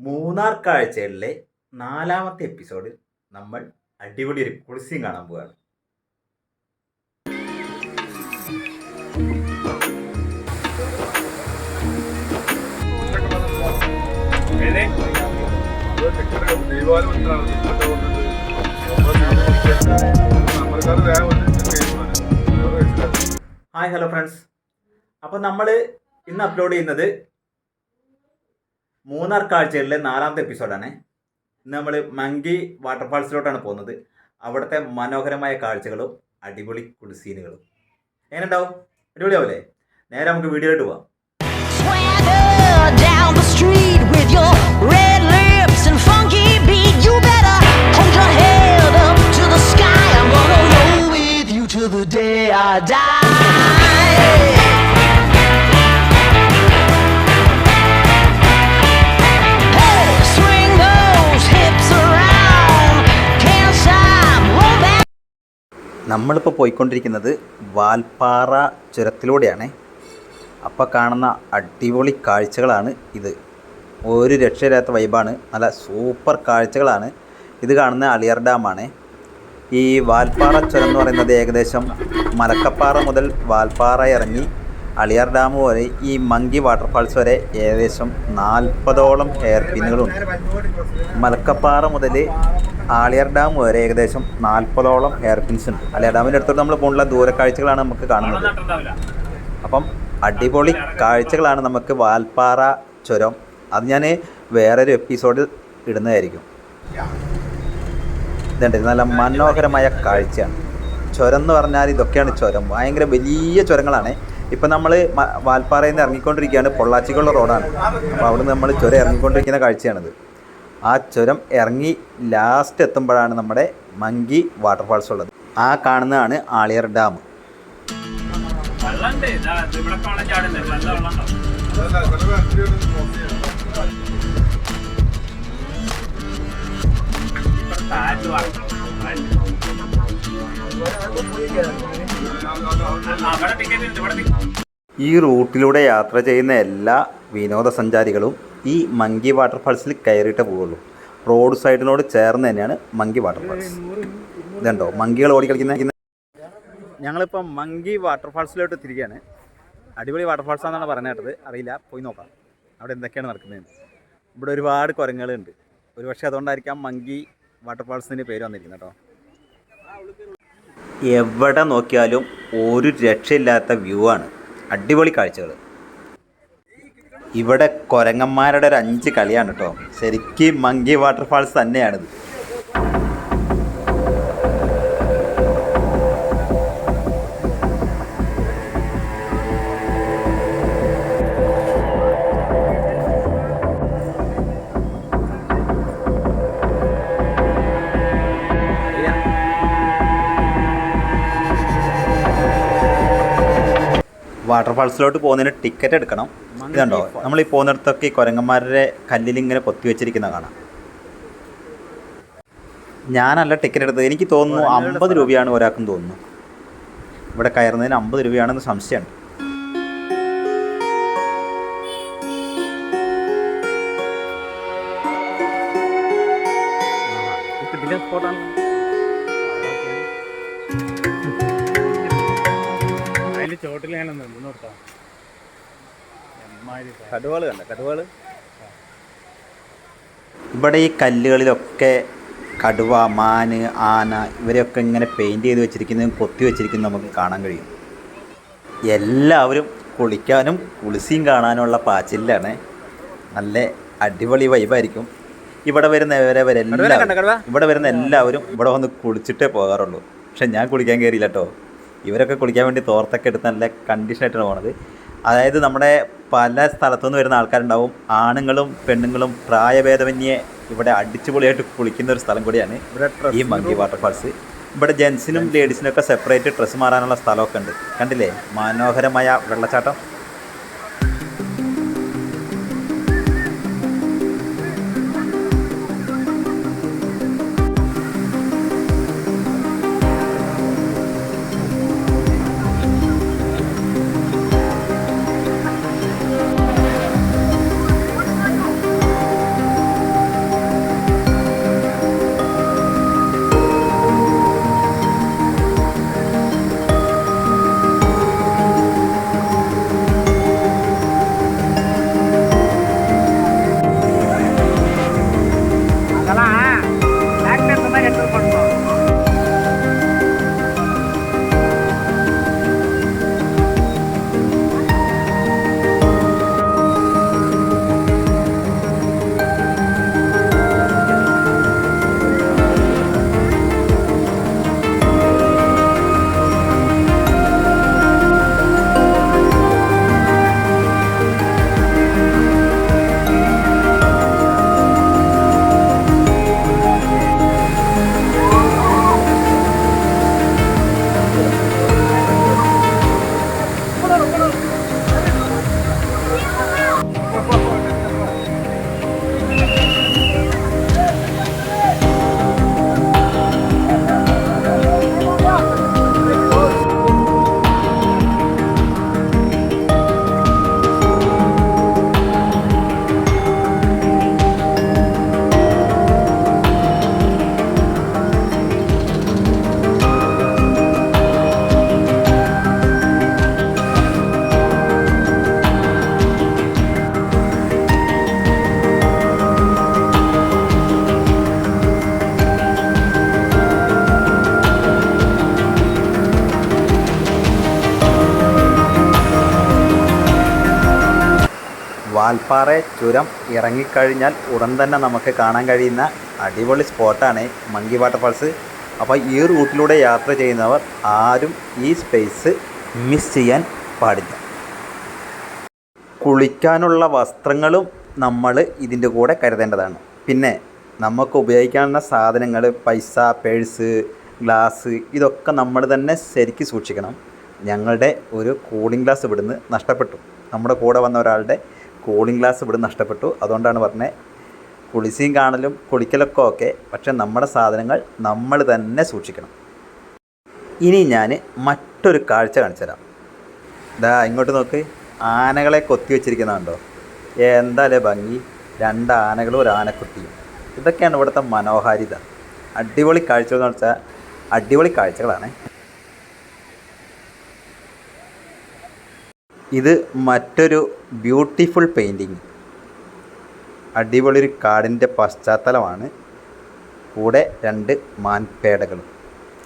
മൂന്നാർ കാഴ്ചകളിലെ 4ാമത്തെ എപ്പിസോഡിൽ നമ്മൾ അടിപൊളി ഒരു കുളിസിയും കാണാൻ പോവുകയാണ്. ഹായ് ഹലോ ഫ്രണ്ട്സ്, അപ്പോൾ നമ്മൾ ഇന്ന് അപ്ലോഡ് ചെയ്യുന്നത് മൂന്നാർ കാഴ്ചകളിലെ 4ാമത്തെ എപ്പിസോഡാണ്. ഇന്ന് നമ്മൾ മങ്കി വാട്ടർഫാൾസിലോട്ടാണ് പോകുന്നത്. അവിടുത്തെ മനോഹരമായ കാഴ്ചകളും അടിപൊളി കുളിസീനുകളും എങ്ങനെ ഉണ്ടാവും? അടിപൊളിയാവില്ലേ? നേരെ നമുക്ക് വീഡിയോയിലോട്ട് പോവാം. നമ്മളിപ്പോൾ പോയിക്കൊണ്ടിരിക്കുന്നത് വാൽപ്പാറ ചുരത്തിലൂടെയാണ്. അപ്പോൾ കാണുന്ന അടിപൊളി കാഴ്ചകളാണ് ഇത്. ഒരു രക്ഷയില്ലാത്ത വൈബാണ്, നല്ല സൂപ്പർ കാഴ്ചകളാണ്. ഇത് കാണുന്ന അളിയാർ ഡാമാണ്. ഈ വാൽപ്പാറ ചുരം എന്ന് പറയുന്നത് ഏകദേശം മലക്കപ്പാറ മുതൽ വാൽപ്പാറ ഇറങ്ങി അളിയാർ ഡാം വരെ ഈ മങ്കി വാട്ടർഫാൾസ് വരെ ഏകദേശം 40ഓളം ഹെയർ പിന്നുകളുണ്ട്. മലക്കപ്പാറ മുതൽ ആളിയാർ ഡാം വരെ ഏകദേശം 40ഓളം ഹെയർ പിൻസ് ഉണ്ട്. ആളിയാർ ഡാമിൻ്റെ അടുത്തോട്ട് നമ്മൾ പോകുന്ന ദൂരക്കാഴ്ചകളാണ് നമുക്ക് കാണുന്നത്. അപ്പം അടിപൊളി കാഴ്ചകളാണ് നമുക്ക് വാൽപ്പാറ ചുരം. അത് ഞാൻ വേറൊരു എപ്പിസോഡിൽ ഇടുന്നതായിരിക്കും. ഇതുണ്ട്, നല്ല മനോഹരമായ കാഴ്ചയാണ്. ചുരം എന്ന് പറഞ്ഞാൽ ഇതൊക്കെയാണ് ചുരം. ഭയങ്കര വലിയ ചുരങ്ങളാണ്. ഇപ്പം നമ്മൾ വാൽപ്പാറയിൽ നിന്ന് ഇറങ്ങിക്കൊണ്ടിരിക്കുകയാണ്. പൊള്ളാച്ചിക്കുള്ള റോഡാണ്. അപ്പോൾ അവിടെ നിന്ന് നമ്മൾ ചുരം ഇറങ്ങിക്കൊണ്ടിരിക്കുന്ന കാഴ്ചയാണിത്. ആ ചുരം ഇറങ്ങി ലാസ്റ്റ് എത്തുമ്പോഴാണ് നമ്മുടെ മങ്കി വാട്ടർഫാൾസ് ഉള്ളത്. ആ കാണുന്നതാണ് ആളിയാർ ഡാം. ഈ റൂട്ടിലൂടെ യാത്ര ചെയ്യുന്ന എല്ലാ വിനോദസഞ്ചാരികളും ഈ മങ്കി വാട്ടർഫാൾസിൽ കയറിയിട്ടേ പോവുള്ളൂ. റോഡ് സൈഡിനോട് ചേർന്ന് തന്നെയാണ് മങ്കി വാട്ടർഫാൾസ്. ഇതുണ്ടോ മങ്കികൾ ഓടിക്കളിക്കുന്ന. ഞങ്ങളിപ്പോൾ മങ്കി വാട്ടർഫാൾസിലോട്ട് തിരികെയാണ്. അടിപൊളി വാട്ടർഫാൾസാണെന്നാണ് പറഞ്ഞു കേട്ടത്. അറിയില്ല, പോയി നോക്കാം അവിടെ എന്തൊക്കെയാണ് നടക്കുന്നത്. ഇവിടെ ഒരുപാട് കുരങ്ങുകളുണ്ട്. ഒരുപക്ഷെ അതുകൊണ്ടായിരിക്കാം മങ്കി വാട്ടർഫാൾസിൻ്റെ പേര് വന്നിരിക്കുന്നത് കേട്ടോ. എവിടെ നോക്കിയാലും ഒരു രക്ഷയില്ലാത്ത വ്യൂ ആണ്. അടിപൊളി കാഴ്ചകൾ. ഇവിടെ കുരങ്ങന്മാരുടെ ഒരു 5 കളിയാണ് കേട്ടോ. ശരിക്കും മങ്കി വാട്ടർഫാൾസ് തന്നെയാണിത്. വാട്ടർഫാൾസിലോട്ട് പോകുന്നതിന് ടിക്കറ്റ് എടുക്കണം. ഇതുണ്ടോ, നമ്മൾ ഈ പോകുന്നിടത്തൊക്കെ ഈ കുരങ്ങന്മാരുടെ കല്ലിൽ ഇങ്ങനെ കൊത്തി വെച്ചിരിക്കുന്ന കാണാം. ഞാനല്ല ടിക്കറ്റ് എടുത്തത്. എനിക്ക് തോന്നുന്നു 50 രൂപയാണ് ഒരാൾക്കും തോന്നുന്നു. ഇവിടെ കയറുന്നതിന് 50 രൂപയാണെന്ന് സംശയമുണ്ട്. കടുവകൾ കണ്ട കടുവകൾ. ഇവിടെ ഈ കല്ലുകളിലൊക്കെ കടുവ, മാന്, ആന ഇവരെയൊക്കെ ഇങ്ങനെ പെയിൻറ്റ് ചെയ്ത് വെച്ചിരിക്കുന്നതും കൊത്തി വെച്ചിരിക്കുന്നതും നമുക്ക് കാണാൻ കഴിയും. എല്ലാവരും കുളിക്കാനും കുളിസിയും കാണാനുള്ള പാച്ചിലാണ്. നല്ല അടിപൊളി വൈബായിരിക്കും. ഇവിടെ വരുന്ന എല്ലാവരും ഇവിടെ വന്ന് കുളിച്ചിട്ടേ പോകാറുള്ളൂ. പക്ഷെ ഞാൻ കുളിക്കാൻ കയറിയില്ല കേട്ടോ. ഇവരൊക്കെ കുളിക്കാൻ വേണ്ടി തോർത്തൊക്കെ എടുത്ത് നല്ല കണ്ടീഷനായിട്ടാണ് പോണത്. അതായത് നമ്മുടെ പല സ്ഥലത്തുനിന്ന് വരുന്ന ആൾക്കാരുണ്ടാവും. ആണുങ്ങളും പെണ്ണുങ്ങളും പ്രായഭേദമന്യേ ഇവിടെ അടിച്ചുപൊളിയായിട്ട് കുളിക്കുന്ന ഒരു സ്ഥലം കൂടിയാണ് ഈ മങ്കി വാട്ടർഫാൾസ്. ഇവിടെ ജെൻസിനും ലേഡീസിനും ഒക്കെ സെപ്പറേറ്റ് ഡ്രസ്സ് മാറാനുള്ള സ്ഥലമൊക്കെ ഉണ്ട്. കണ്ടില്ലേ മനോഹരമായ വെള്ളച്ചാട്ടം. വാൽപ്പാറ ചുരം ഇറങ്ങിക്കഴിഞ്ഞാൽ ഉടൻ തന്നെ നമുക്ക് കാണാൻ കഴിയുന്ന അടിപൊളി സ്പോട്ടാണ് മങ്കി വാട്ടർഫാൾസ്. അപ്പോൾ ഈ റൂട്ടിലൂടെ യാത്ര ചെയ്യുന്നവർ ആരും ഈ സ്പേസ് മിസ് ചെയ്യാൻ പാടില്ല. കുളിക്കാനുള്ള വസ്ത്രങ്ങളും നമ്മൾ ഇതിൻ്റെ കൂടെ കരുതേണ്ടതാണ്. പിന്നെ നമുക്ക് ഉപയോഗിക്കാനുള്ള സാധനങ്ങൾ, പൈസ, പേഴ്സ്, ഗ്ലാസ്, ഇതൊക്കെ നമ്മൾ തന്നെ ശരിക്ക് സൂക്ഷിക്കണം. ഞങ്ങളുടെ ഒരു കൂളിംഗ് ഗ്ലാസ് ഇവിടുന്ന് നഷ്ടപ്പെട്ടു. നമ്മുടെ കൂടെ വന്ന ഒരാളുടെ കൂളിംഗ് ഗ്ലാസ് ഇവിടുന്ന് നഷ്ടപ്പെട്ടു. അതുകൊണ്ടാണ് പറഞ്ഞത് കുളിസിയും കാണലും കുളിക്കലൊക്കെ ഓക്കെ, പക്ഷെ നമ്മുടെ സാധനങ്ങൾ നമ്മൾ തന്നെ സൂക്ഷിക്കണം. ഇനി ഞാൻ മറ്റൊരു കാഴ്ച കാണിച്ചു തരാം. ഇതാ ഇങ്ങോട്ട് നോക്ക്, ആനകളെ കൊത്തി വെച്ചിരിക്കുന്നതുണ്ടോ? എന്തായാലും ഭംഗി. 2 ആനകളും ഒരു ആനക്കുട്ടിയും. ഇതൊക്കെയാണ് ഇവിടുത്തെ മനോഹാരിത. അടിപൊളി കാഴ്ചകൾ എന്ന് വെച്ചാൽ അടിപൊളി കാഴ്ചകളാണ്. ഇത് മറ്റൊരു ബ്യൂട്ടിഫുൾ പെയിൻറ്റിങ്. അടിപൊളി ഒരു കാടിൻ്റെ പശ്ചാത്തലമാണ്. കൂടെ 2 മാൻപേടകളും.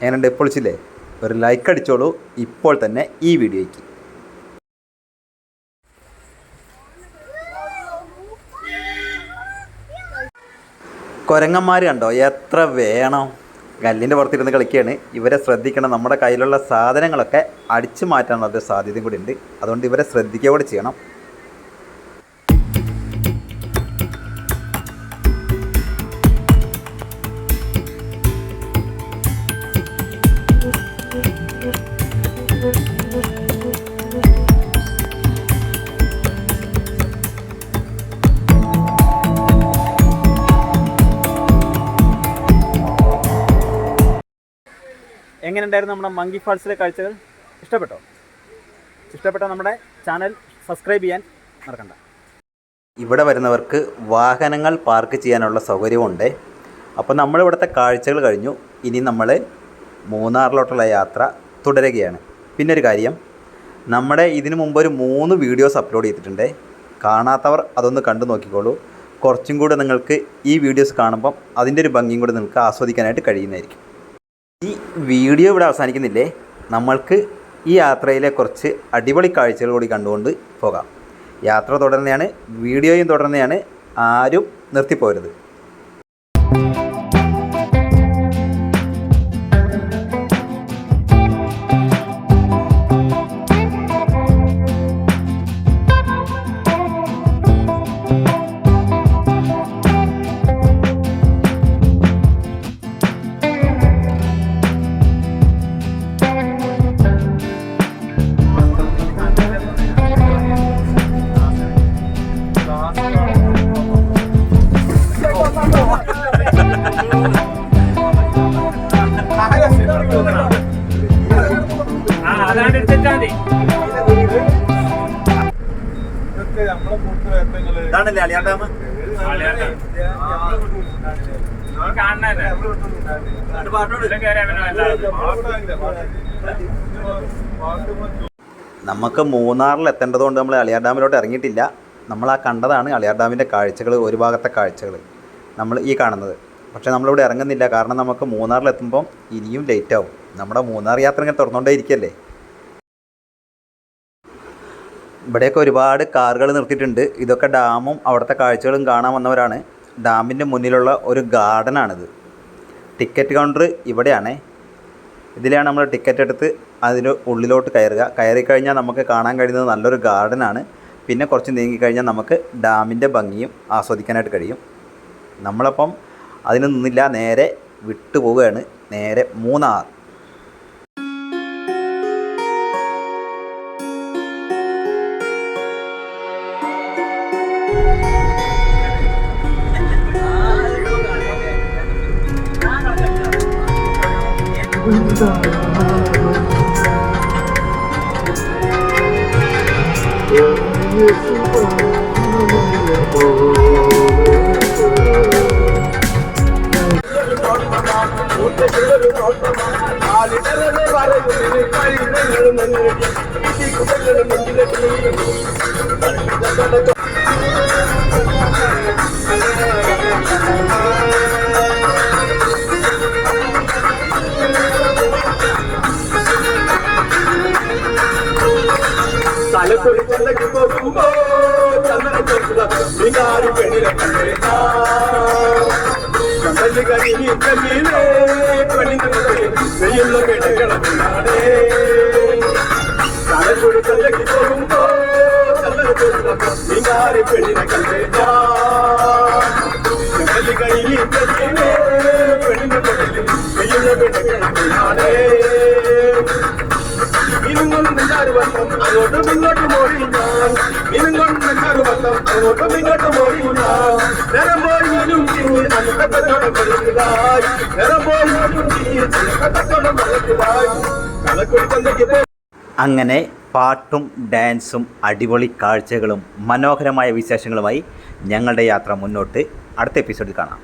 എങ്ങനെയുണ്ട്? പൊളിച്ചില്ലേ? ഒരു ലൈക്ക് അടിച്ചോളൂ ഇപ്പോൾ തന്നെ ഈ വീഡിയോയ്ക്ക്. കുരങ്ങന്മാർ കണ്ടോ? എത്ര വേണം? കല്ലിൻ്റെ പുറത്തിരുന്ന് കളിക്കുകയാണ്. ഇവരെ ശ്രദ്ധിക്കണം. നമ്മുടെ കയ്യിലുള്ള സാധനങ്ങളൊക്കെ അടിച്ചു മാറ്റാനുള്ള സാധ്യതയും കൂടി ഉണ്ട്. അതുകൊണ്ട് ഇവരെ ശ്രദ്ധിക്കുക കൂടി ചെയ്യണം. എങ്ങനെയുണ്ടായിരുന്നു നമ്മുടെ മങ്കി ഫാൾസിലെ കാഴ്ചകൾ? ഇഷ്ടപ്പെട്ടോ? ഇഷ്ടപ്പെട്ടോ നമ്മുടെ ചാനൽ സബ്സ്ക്രൈബ് ചെയ്യാൻ മറക്കണ്ട. ഇവിടെ വരുന്നവർക്ക് വാഹനങ്ങൾ പാർക്ക് ചെയ്യാനുള്ള സൗകര്യമുണ്ട്. അപ്പോൾ നമ്മളിവിടുത്തെ കാഴ്ചകൾ കഴിഞ്ഞു. ഇനി നമ്മൾ മൂന്നാറിലോട്ടുള്ള യാത്ര തുടരുകയാണ്. പിന്നെ ഒരു കാര്യം, നമ്മുടെ ഇതിനു മുമ്പ് ഒരു 3 വീഡിയോസ് അപ്ലോഡ് ചെയ്തിട്ടുണ്ട്. കാണാത്തവർ അതൊന്ന് കണ്ടു നോക്കിക്കോളൂ. കുറച്ചും കൂടെ നിങ്ങൾക്ക് ഈ വീഡിയോസ് കാണുമ്പം അതിൻ്റെ ഒരു ഭംഗിയും കൂടെ നിങ്ങൾക്ക് ആസ്വദിക്കാനായിട്ട് കഴിയുന്നതായിരിക്കും. ഈ വീഡിയോ ഇവിടെ അവസാനിക്കുന്നില്ലേ. നമ്മൾക്ക് ഈ യാത്രയിലെ കുറച്ച് അടിപൊളി കാഴ്ചകൾ കൂടി കണ്ടുകൊണ്ട് പോകാം. യാത്ര തുടരുന്നതാണ്, വീഡിയോയും തുടരുന്നതാണ്. ആരും നിർത്തിപ്പോരുത്. ഇതാണല്ലേ അളിയാർ ഡാം. നമുക്ക് മൂന്നാറിൽ എത്തേണ്ടതുകൊണ്ട് നമ്മൾ അളിയാർ ഡാമിലോട്ട് ഇറങ്ങിയിട്ടില്ല. നമ്മൾ ആ കണ്ടതാണ് അളിയാർ ഡാമിൻ്റെ കാഴ്ചകൾ, ഒരു ഭാഗത്തെ കാഴ്ചകൾ നമ്മൾ ഈ കാണുന്നത്. പക്ഷേ നമ്മളിവിടെ ഇറങ്ങുന്നില്ല. കാരണം നമുക്ക് മൂന്നാറിലെത്തുമ്പം ഇനിയും ലേറ്റ് ആവും. നമ്മുടെ മൂന്നാർ യാത്ര ഇങ്ങനെ തുറന്നുകൊണ്ടേ ഇരിക്കല്ലേ. ഇവിടെയൊക്കെ ഒരുപാട് കാറുകൾ നിർത്തിയിട്ടുണ്ട്. ഇതൊക്കെ ഡാമും അവിടുത്തെ കാഴ്ചകളും കാണാൻ വന്നവരാണ്. ഡാമിൻ്റെ മുന്നിലുള്ള ഒരു ഗാർഡനാണിത്. ടിക്കറ്റ് കൗണ്ടർ ഇവിടെയാണ്. ഇതിലാണ് നമ്മൾ ടിക്കറ്റ് എടുത്ത് അതിന് ഉള്ളിലോട്ട് കയറിക്കഴിഞ്ഞാൽ നമുക്ക് കാണാൻ കഴിയുന്നത് നല്ലൊരു ഗാർഡനാണ്. പിന്നെ കുറച്ച് നീങ്ങിക്കഴിഞ്ഞാൽ നമുക്ക് ഡാമിൻ്റെ ഭംഗിയും ആസ്വദിക്കാനായിട്ട് കഴിയും. നമ്മളപ്പം അതിന് നിന്നില്ല, നേരെ വിട്ടു പോവുകയാണ്. നേരെ മൂന്നാർ. പെണ്ണിനെ കണ്ടേതാ കണ്ടല് കഴിഞ്ഞി കല്ലിലേ പെണ്ണിനെ നെയ്യുള്ള കിടക്കണമില്ലാതെ തലക്കൊടി കല്ലക്ക് പോകുമ്പോ നീങ്ങാരി പെണ്ണിനെ കണ്ടേതാ കണ്ടല് കഴിഞ്ഞി കല്ലിലേ പെണ്ണിനെ നെയ്യുള്ള കിടക്കണമില്ലാതെ ഇന്നുകൊണ്ട് വട്ടം അങ്ങോട്ടും ഇങ്ങോട്ടും ഓടി ഞാൻ ഇന്നുകൊണ്ട് വട്ടം അങ്ങോട്ടും ഇങ്ങോട്ടും ഓടി ഞാൻ നേരം പോലും അനക്കത്തോടെ കളിക്കുന്നതായി നേരം പോലും അനക്കത്തോടെ കളിക്കുന്നതായി കളക്കൊടി തന്നേക്ക്. അങ്ങനെ പാട്ടും ഡാൻസും അടിപൊളി കാഴ്ചകളും മനോഹരമായ വിശേഷങ്ങളുമായി ഞങ്ങളുടെ യാത്ര മുന്നോട്ട് അടുത്ത എപ്പിസോഡിൽ കാണാം.